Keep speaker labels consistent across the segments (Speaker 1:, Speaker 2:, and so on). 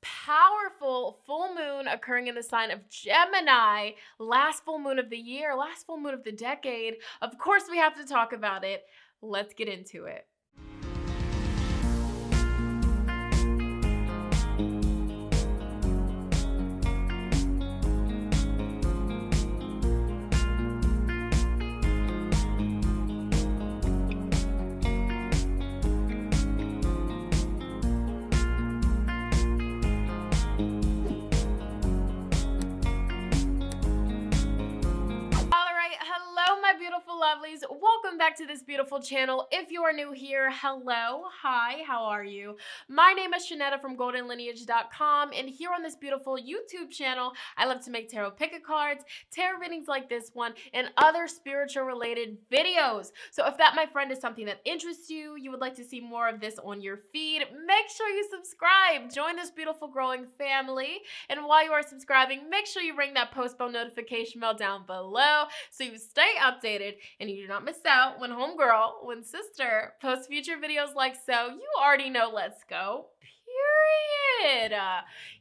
Speaker 1: powerful full moon occurring in the sign of Gemini, last full moon of the year, last full moon of the decade. Of course, we have to talk about it. Let's get into it. Beautiful lovelies, welcome back to this beautiful channel. If you are new here, hello, hi, how are you? My name is Shonnetta from goldenlineage.com, and here on this beautiful YouTube channel, I love to make tarot pick-a cards, tarot readings like this one, and other spiritual related videos. So if that, my friend, is something that interests you, you would like to see more of this on your feed, make sure you subscribe, join this beautiful growing family, and while you are subscribing, make sure you ring that post bell notification bell down below so you stay updated and you do not miss out when homegirl, when sister posts future videos like so. You already know, let's go, period.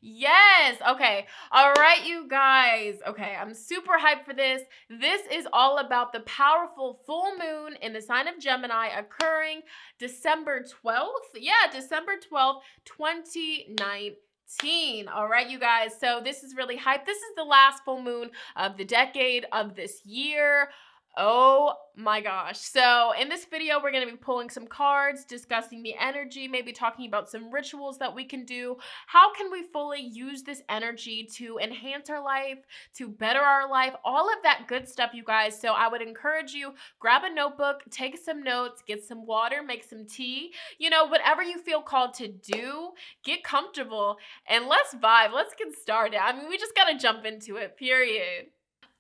Speaker 1: Yes, okay, all right, you guys. Okay, I'm super hyped for this. This is all about the powerful full moon in the sign of Gemini occurring December 12th. Yeah, December 12th, 2019. All right, you guys. So this is really hype. This is the last full moon of the decade, of this year. Oh my gosh. So in this video, we're going to be pulling some cards, discussing the energy, maybe talking about some rituals that we can do. How can we fully use this energy to enhance our life, to better our life, all of that good stuff, you guys. So I would encourage you, grab a notebook, take some notes, get some water, make some tea, you know, whatever you feel called to do, get comfortable, and let's vibe. Let's get started. I mean, we just got to jump into it, period.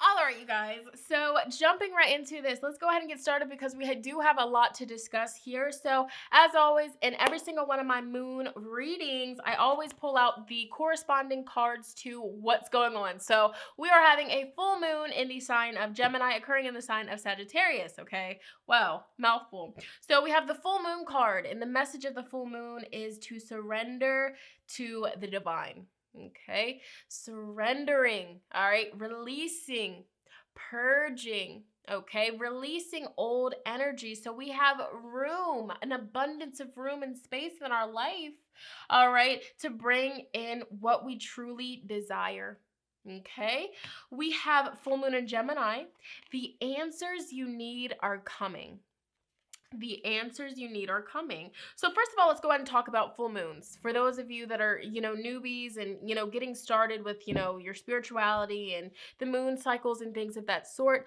Speaker 1: All right, you guys, so jumping right into this, let's go ahead and get started because we do have a lot to discuss here. So as always, in every single one of my moon readings, I always pull out the corresponding cards to what's going on. So we are having a full moon in the sign of Gemini occurring in the sign of Sagittarius, okay? Wow, mouthful. So we have the full moon card, and the message of the full moon is to surrender to the divine. Okay, surrendering, all right, releasing, purging, okay, releasing old energy. So we have room, an abundance of room and space in our life, all right, to bring in what we truly desire. Okay, we have full moon in Gemini. The answers you need are coming. The answers you need are coming. So first of all, let's go ahead and talk about full moons. For those of you that are, newbies and, getting started with, your spirituality and the moon cycles and things of that sort,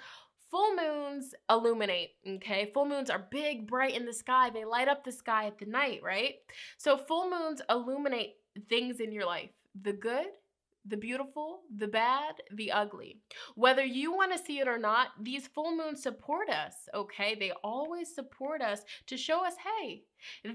Speaker 1: full moons illuminate, okay? Full moons are big, bright in the sky. They light up the sky at the night, right? So full moons illuminate things in your life, the good, the beautiful, the bad, the ugly. Whether you want to see it or not, these full moons support us, okay? They always support us to show us, hey,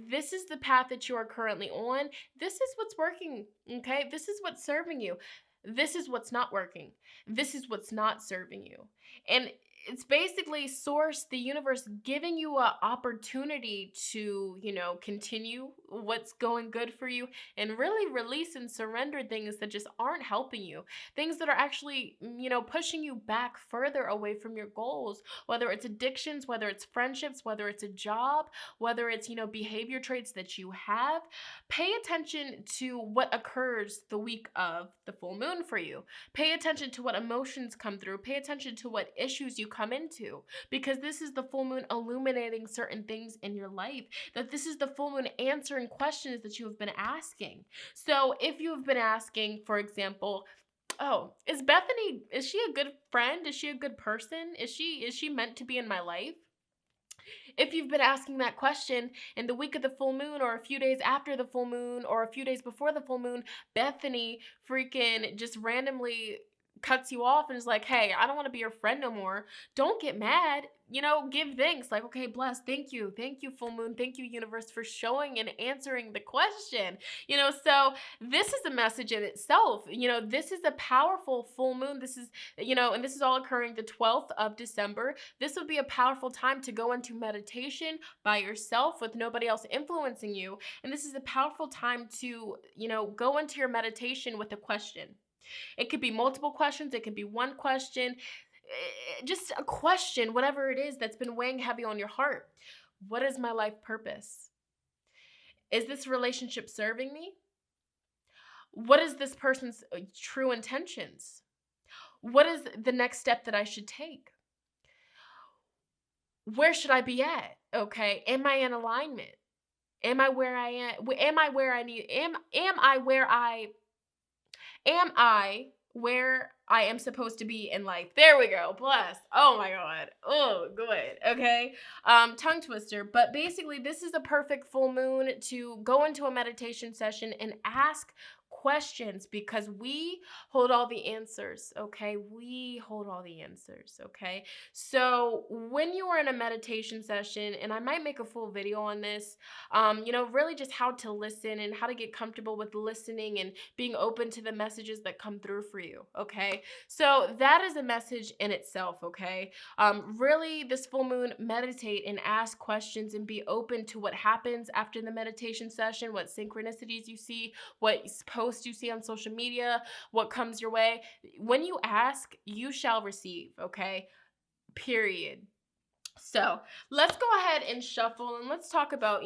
Speaker 1: this is the path that you are currently on. This is what's working, okay? This is what's serving you. This is what's not working. This is what's not serving you. And it's basically source, the universe, giving you an opportunity to, continue what's going good for you and really release and surrender things that just aren't helping you. Things that are actually, pushing you back further away from your goals, whether it's addictions, whether it's friendships, whether it's a job, whether it's, behavior traits that you have. Pay attention to what occurs the week of the full moon for you. Pay attention to what emotions come through. Pay attention to what issues you come into, because this is the full moon illuminating certain things in your life, that this is the full moon answering questions that you have been asking. So if you have been asking, for example, oh, is Bethany, is she a good friend? Is she a good person? Is she meant to be in my life? If you've been asking that question in the week of the full moon, or a few days after the full moon, or a few days before the full moon, Bethany freaking just randomly cuts you off and is like, hey, I don't want to be your friend no more, don't get mad. Give thanks. Like, okay, bless. Thank you. Thank you, full moon. Thank you, universe, for showing and answering the question. So this is a message in itself. This is a powerful full moon. This is, and this is all occurring the 12th of December. This would be a powerful time to go into meditation by yourself with nobody else influencing you. And this is a powerful time to, go into your meditation with a question. It could be multiple questions. It could be one question. Just a question, whatever it is that's been weighing heavy on your heart. What is my life purpose? Is this relationship serving me? What is this person's true intentions? What is the next step that I should take? Where should I be at? Okay. Am I in alignment? Am I where I am? Am I where I need? Am I where I am supposed to be in life? There we go. Bless. Oh my God. Oh, good. Okay. Tongue twister. But basically, this is a perfect full moon to go into a meditation session and ask questions, because we hold all the answers. Okay. We hold all the answers. Okay. So when you are in a meditation session, and I might make a full video on this, really just how to listen and how to get comfortable with listening and being open to the messages that come through for you. Okay. So that is a message in itself. Okay. Really, this full moon, meditate and ask questions and be open to what happens after the meditation session, what synchronicities you see, what posts you see on social media, what comes your way. When you ask, you shall receive. Okay. Period. So let's go ahead and shuffle, and let's talk about,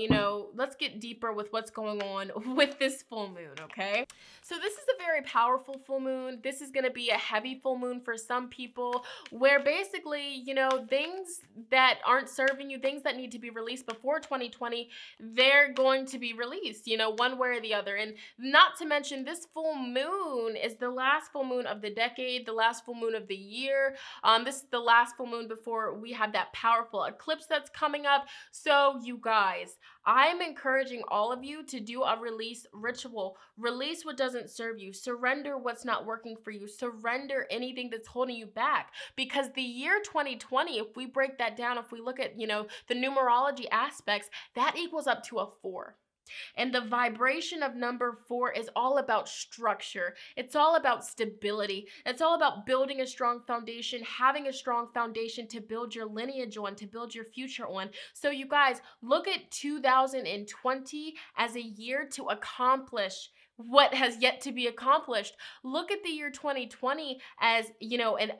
Speaker 1: let's get deeper with what's going on with this full moon, okay? So this is a very powerful full moon. This is going to be a heavy full moon for some people, where basically, things that aren't serving you, things that need to be released before 2020, they're going to be released, one way or the other. And not to mention, this full moon is the last full moon of the decade, the last full moon of the year. This is the last full moon before we have that powerful eclipse that's coming up. So you guys, I'm encouraging all of you to do a release ritual. Release what doesn't serve you. Surrender what's not working for you. Surrender anything that's holding you back. Because the year 2020, if we break that down, if we look at, the numerology aspects, that equals up to a 4. And the vibration of number 4 is all about structure. It's all about stability. It's all about building a strong foundation, having a strong foundation to build your lineage on, to build your future on. So you guys, look at 2020 as a year to accomplish what has yet to be accomplished. Look at the year 2020 as,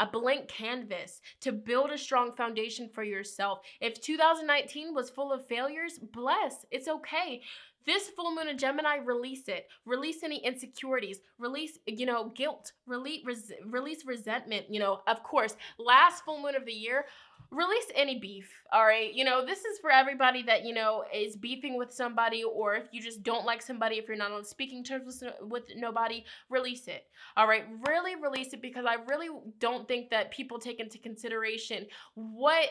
Speaker 1: a blank canvas to build a strong foundation for yourself. If 2019 was full of failures, bless. It's okay. This full moon in Gemini, release it. Release any insecurities. Release, guilt. Release resentment. Of course, last full moon of the year, release any beef. All right. This is for everybody that, is beefing with somebody, or if you just don't like somebody, if you're not on speaking terms with nobody, release it. All right. Really release it, because I really don't think that people take into consideration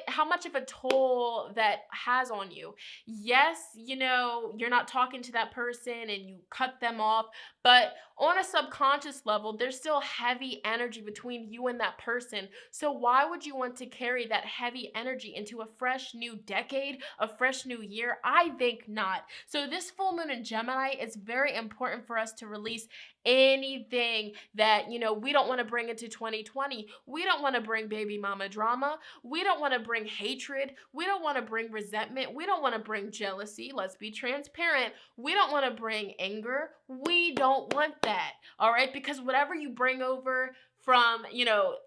Speaker 1: how much of a toll that has on you. Yes, you're not talking to that person and you cut them off, but on a subconscious level, there's still heavy energy between you and that person. So why would you want to carry that heavy energy into a fresh new decade, a fresh new year? I think not. So this full moon in Gemini, it's very important for us to release anything that, we don't want to bring into 2020. We don't want to bring baby mama drama. We don't want to bring hatred. We don't want to bring resentment. We don't want to bring jealousy. Let's be transparent. We don't want to bring anger. We don't want that. All right? Because whatever you bring over from,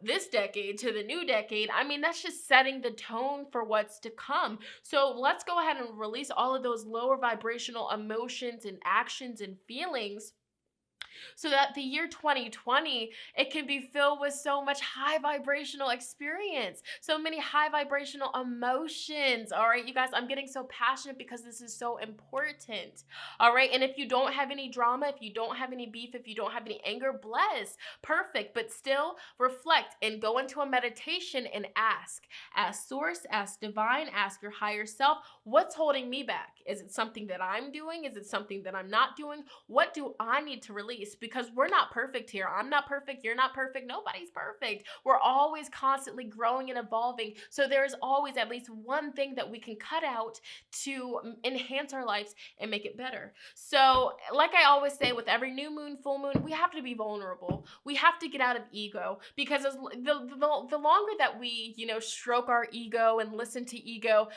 Speaker 1: this decade to the new decade, that's just setting the tone for what's to come. So let's go ahead and release all of those lower vibrational emotions and actions and feelings, so that the year 2020, it can be filled with so much high vibrational experience, so many high vibrational emotions. All right, you guys, I'm getting so passionate because this is so important. All right, and if you don't have any drama, if you don't have any beef, if you don't have any anger, bless, perfect. But still reflect and go into a meditation and ask source, ask divine, ask your higher self, what's holding me back? Is it something that I'm doing? Is it something that I'm not doing? What do I need to release? Because we're not perfect here. I'm not perfect. You're not perfect. Nobody's perfect. We're always constantly growing and evolving. So there's always at least one thing that we can cut out to enhance our lives and make it better. So, like I always say, with every new moon, full moon, we have to be vulnerable. We have to get out of ego, because the longer that we, stroke our ego and listen to ego,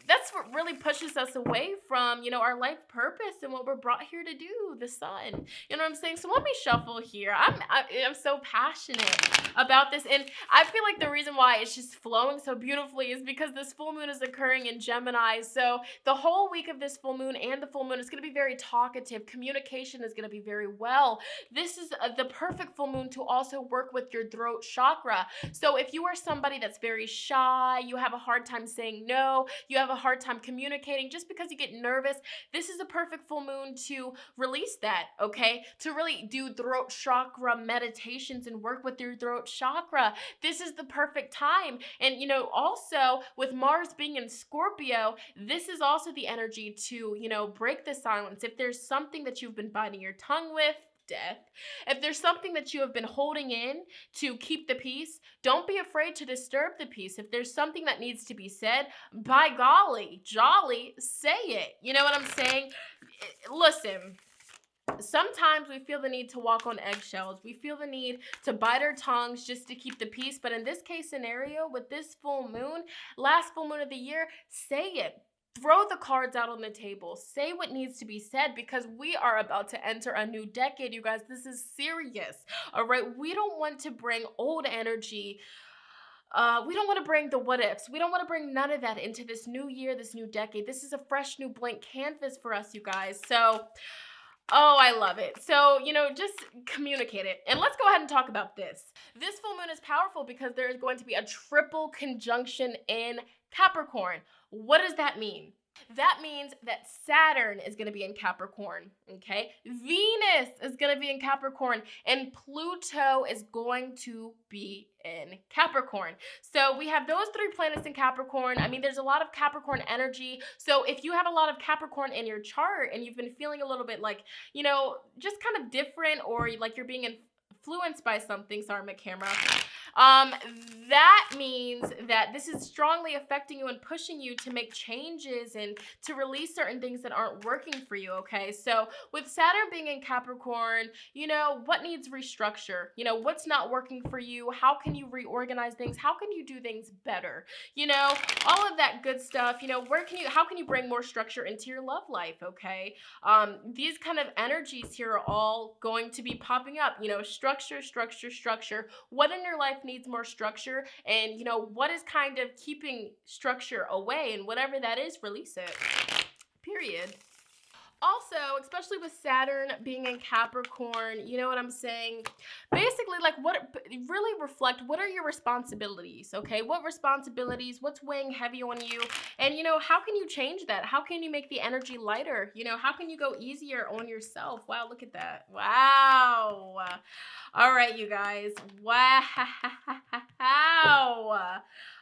Speaker 1: that's what really pushes us away from, our life purpose and what we're brought here to do, the sun. You know what I'm saying? So let me shuffle here. I'm so passionate about this, and I feel like the reason why it's just flowing so beautifully is because this full moon is occurring in Gemini. So the whole week of this full moon and the full moon is going to be very talkative. Communication is going to be very well. This is the perfect full moon to also work with your throat chakra. So if you are somebody that's very shy, you have a hard time saying no, you have a hard time communicating just because you get nervous, this is a perfect full moon to release that, okay? To really do throat chakra meditations and work with your throat chakra. This is the perfect time. And, also with Mars being in Scorpio, this is also the energy to, break the silence. If there's something that you've been biting your tongue with, death. If there's something that you have been holding in to keep the peace, don't be afraid to disturb the peace. If there's something that needs to be said, by golly, jolly, say it. You know what I'm saying? Listen, sometimes we feel the need to walk on eggshells. We feel the need to bite our tongues just to keep the peace. But in this case scenario, with this full moon, last full moon of the year, say it. Throw the cards out on the table. Say what needs to be said, because we are about to enter a new decade, you guys. This is serious, all right? We don't want to bring old energy. We don't want to bring the what ifs. We don't want to bring none of that into this new year, this new decade. This is a fresh new blank canvas for us, you guys. So, oh, I love it. So, just communicate it. And let's go ahead and talk about this. This full moon is powerful because there is going to be a triple conjunction in Capricorn. What does that mean? That means that Saturn is going to be in Capricorn, okay? Venus is going to be in Capricorn, and Pluto is going to be in Capricorn. So we have those three planets in Capricorn. I mean, there's a lot of Capricorn energy. So if you have a lot of Capricorn in your chart and you've been feeling a little bit like, just kind of different, or like you're being influenced by something, sorry, my camera, that means that this is strongly affecting you and pushing you to make changes and to release certain things that aren't working for you, okay? So with Saturn being in Capricorn, what needs restructure? What's not working for you? How can you reorganize things? How can you do things better? All of that good stuff. How can you bring more structure into your love life, okay? These kind of energies here are all going to be popping up, structure, structure, structure. What in your life needs more structure, and what is kind of keeping structure away, and whatever that is, release it, period. Also, especially with Saturn being in Capricorn, you know what I'm saying? Basically, really reflect, what are your responsibilities, okay? What responsibilities, what's weighing heavy on you? And, how can you change that? How can you make the energy lighter? How can you go easier on yourself? Wow, look at that. Wow. All right, you guys. Wow.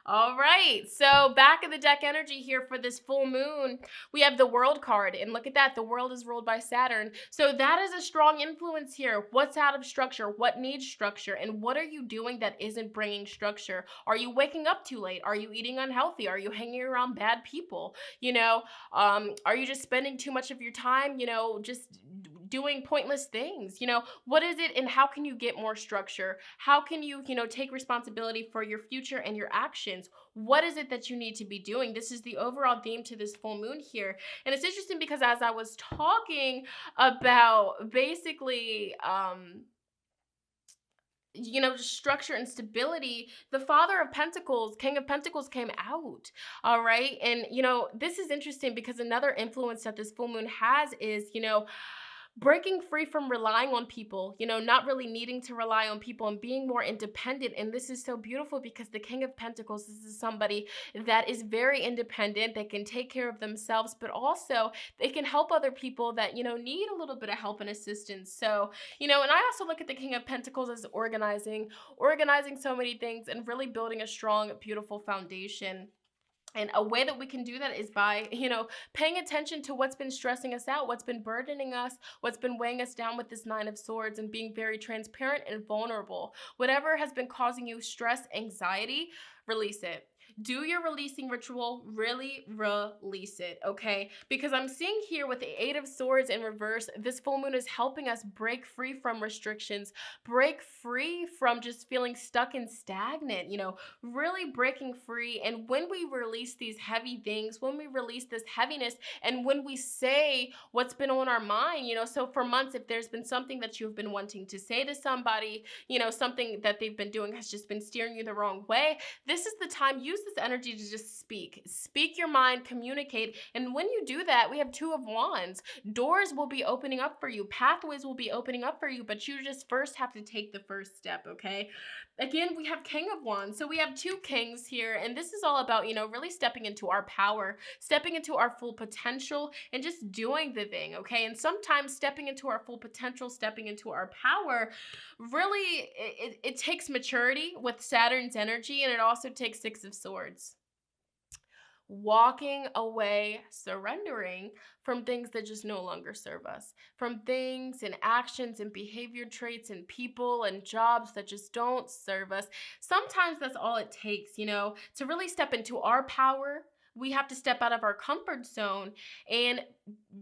Speaker 1: All right, so back of the deck energy here for this full moon, we have the World card, and look at that, the world is ruled by Saturn. So that is a strong influence here. What's out of structure? What needs structure? And what are you doing that isn't bringing structure? Are you waking up too late? Are you eating unhealthy? Are you hanging around bad people? Are you just spending too much of your time, just doing pointless things? What is it, and how can you get more structure? How can you, take responsibility for your future and your actions? What is it that you need to be doing? This is the overall theme to this full moon here. And it's interesting because as I was talking about basically, structure and stability, the Father of Pentacles, King of Pentacles came out, all right? And, this is interesting because another influence that this full moon has is, breaking free from relying on people, not really needing to rely on people and being more independent. And this is so beautiful because the King of Pentacles, this is somebody that is very independent. They can take care of themselves, but also they can help other people that, need a little bit of help and assistance. So, and I also look at the King of Pentacles as organizing so many things and really building a strong, beautiful foundation. And a way that we can do that is by, paying attention to what's been stressing us out, what's been burdening us, what's been weighing us down with this Nine of Swords, and being very transparent and vulnerable. Whatever has been causing you stress, anxiety, release it. Do your releasing ritual, really release it, okay? Because I'm seeing here with the Eight of Swords in reverse, this full moon is helping us break free from restrictions, break free from just feeling stuck and stagnant, really breaking free. And when we release these heavy things, when we release this heaviness, and when we say what's been on our mind, so for months, if there's been something that you've been wanting to say to somebody, something that they've been doing has just been steering you the wrong way, this is the time. Use this energy to just speak your mind, communicate. And when you do that, we have Two of Wands. Doors will be opening up for you, pathways will be opening up for you, but you just first have to take the first step, okay? Again, we have King of Wands. So we have two kings here, and this is all about, really stepping into our power, stepping into our full potential, and just doing the thing, okay? And sometimes stepping into our full potential, stepping into our power, really, it takes maturity with Saturn's energy, and it also takes Six of Swords. Walking away, surrendering from things that just no longer serve us, from things and actions and behavior traits and people and jobs that just don't serve us. Sometimes that's all it takes, to really step into our power. We have to step out of our comfort zone and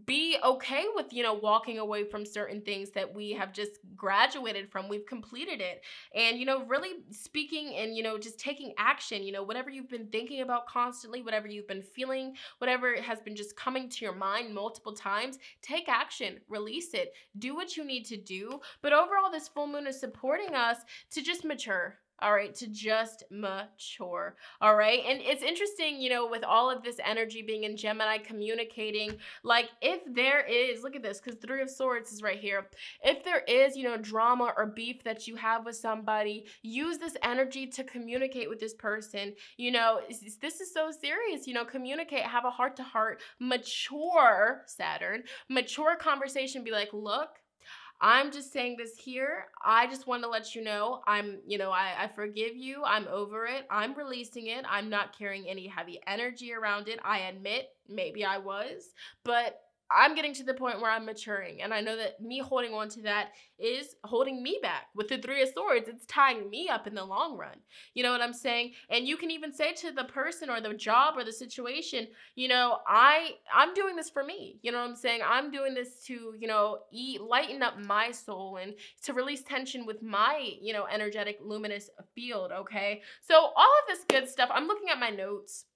Speaker 1: be okay with, walking away from certain things that we have just graduated from. We've completed it. And, really speaking and, just taking action, whatever you've been thinking about constantly, whatever you've been feeling, whatever has been just coming to your mind multiple times, take action, release it, do what you need to do. But overall, this full moon is supporting us to just mature. All right, to just mature. All right. And it's interesting, with all of this energy being in Gemini, communicating, like if there is, look at this, because Three of Swords is right here. If there is, drama or beef that you have with somebody, use this energy to communicate with this person. This is so serious, communicate, have a heart to heart, mature Saturn, mature conversation, be like, look, I'm just saying this here. I just want to let you know I forgive you. I'm over it. I'm releasing it. I'm not carrying any heavy energy around it. I admit maybe I was, but I'm getting to the point where I'm maturing. And I know that me holding on to that is holding me back. With the Three of Swords, it's tying me up in the long run. You know what I'm saying? And you can even say to the person or the job or the situation, I'm doing this for me. You know what I'm saying? I'm doing this to, lighten up my soul and to release tension with my, energetic luminous field, okay? So all of this good stuff, I'm looking at my notes.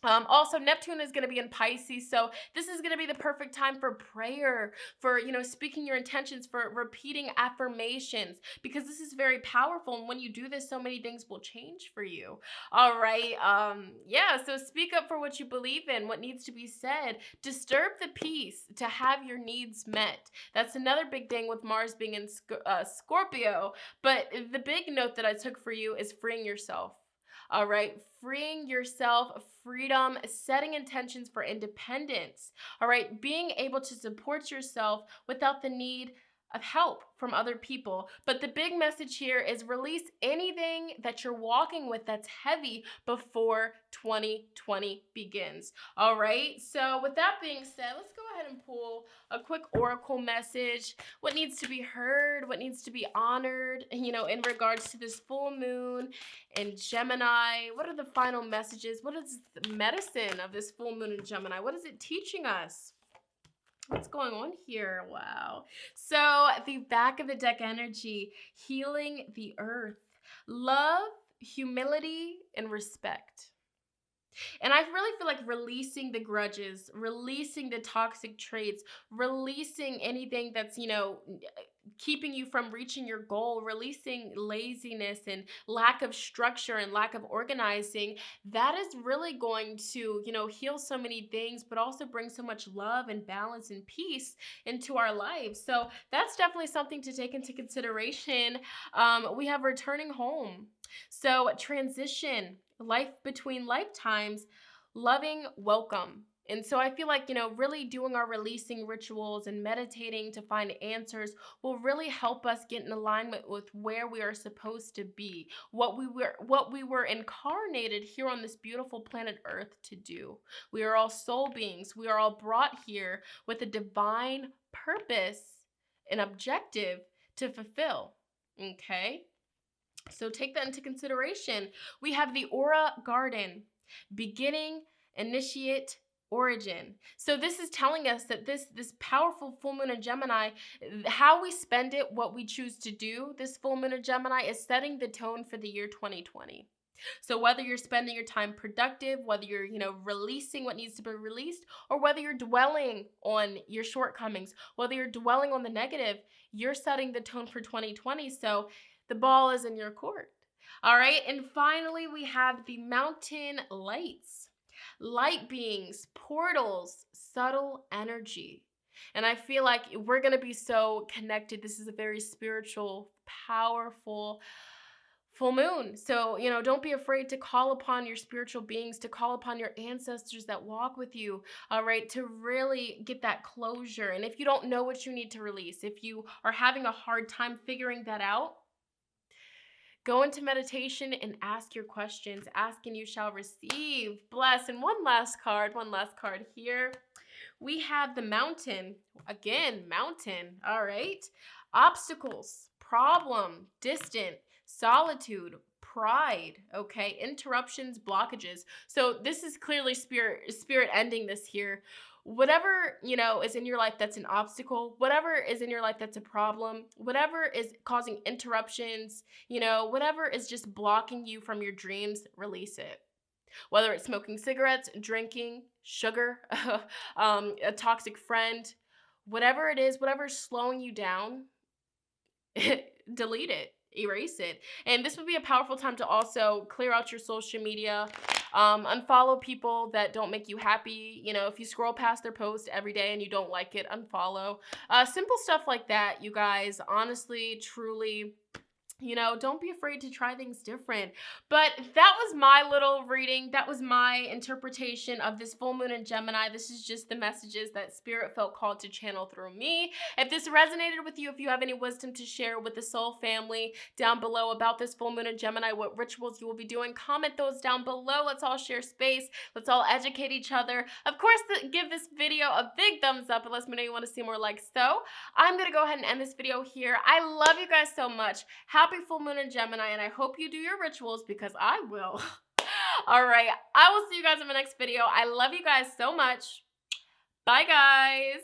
Speaker 1: Also, Neptune is going to be in Pisces, so this is going to be the perfect time for prayer, for, speaking your intentions, for repeating affirmations, because this is very powerful, and when you do this, so many things will change for you. All right, so speak up for what you believe in, what needs to be said. Disturb the peace to have your needs met. That's another big thing with Mars being in Scorpio, but the big note that I took for you is freeing yourself. All right, freeing yourself, freedom, setting intentions for independence. All right, being able to support yourself without the need of help from other people. But the big message here is release anything that you're walking with that's heavy before 2020 begins. All right, so with that being said, let's go ahead and pull a quick oracle message. What needs to be heard, what needs to be honored, in regards to this full moon in Gemini. What are the final messages? What is the medicine of this full moon in Gemini? What is it teaching us? What's going on here? Wow. So the back of the deck energy, healing the earth, love, humility, and respect. And I really feel like releasing the grudges, releasing the toxic traits, releasing anything that's, keeping you from reaching your goal, releasing laziness and lack of structure and lack of organizing, that is really going to, heal so many things, but also bring so much love and balance and peace into our lives. So that's definitely something to take into consideration. We have returning home. So transition, life between lifetimes, loving welcome. And so I feel like, really doing our releasing rituals and meditating to find answers will really help us get in alignment with where we are supposed to be, what we were incarnated here on this beautiful planet Earth to do. We are all soul beings. We are all brought here with a divine purpose and objective to fulfill. Okay? So take that into consideration. We have the Aura Garden, beginning, initiate, origin. So this is telling us that this powerful full moon in Gemini, how we spend it, what we choose to do this full moon in Gemini is setting the tone for the year 2020. So whether you're spending your time productive, whether you're, releasing what needs to be released, or whether you're dwelling on your shortcomings, whether you're dwelling on the negative, you're setting the tone for 2020. So the ball is in your court. All right. And finally, we have the mountain lights, light beings, portals, subtle energy. And I feel like we're going to be so connected. This is a very spiritual, powerful full moon. So, don't be afraid to call upon your spiritual beings, to call upon your ancestors that walk with you, all right, to really get that closure. And if you don't know what you need to release, if you are having a hard time figuring that out, go into meditation and ask your questions. Ask and you shall receive. Bless. And one last card here. We have the mountain. Again, mountain. All right. Obstacles, problem, distant, solitude, pride, okay, interruptions, blockages. So this is clearly spirit ending this here. Whatever, is in your life that's an obstacle, whatever is in your life that's a problem, whatever is causing interruptions, whatever is just blocking you from your dreams, release it. Whether it's smoking cigarettes, drinking, sugar, a toxic friend, whatever it is, whatever's slowing you down, delete it, erase it. And this would be a powerful time to also clear out your social media, unfollow people that don't make you happy. If you scroll past their post every day and you don't like it, unfollow. Simple stuff like that, you guys. Honestly, truly, don't be afraid to try things different. But that was my little reading. That was my interpretation of this full moon in Gemini. This is just the messages that Spirit felt called to channel through me. If this resonated with you, if you have any wisdom to share with the soul family down below about this full moon in Gemini, what rituals you will be doing, comment those down below. Let's all share space. Let's all educate each other. Of course, give this video a big thumbs up and let me know you want to see more like so. I'm going to go ahead and end this video here. I love you guys so much. Happy full moon in Gemini, and I hope you do your rituals because I will. All right, I will see you guys in my next video. I love you guys so much. Bye, guys.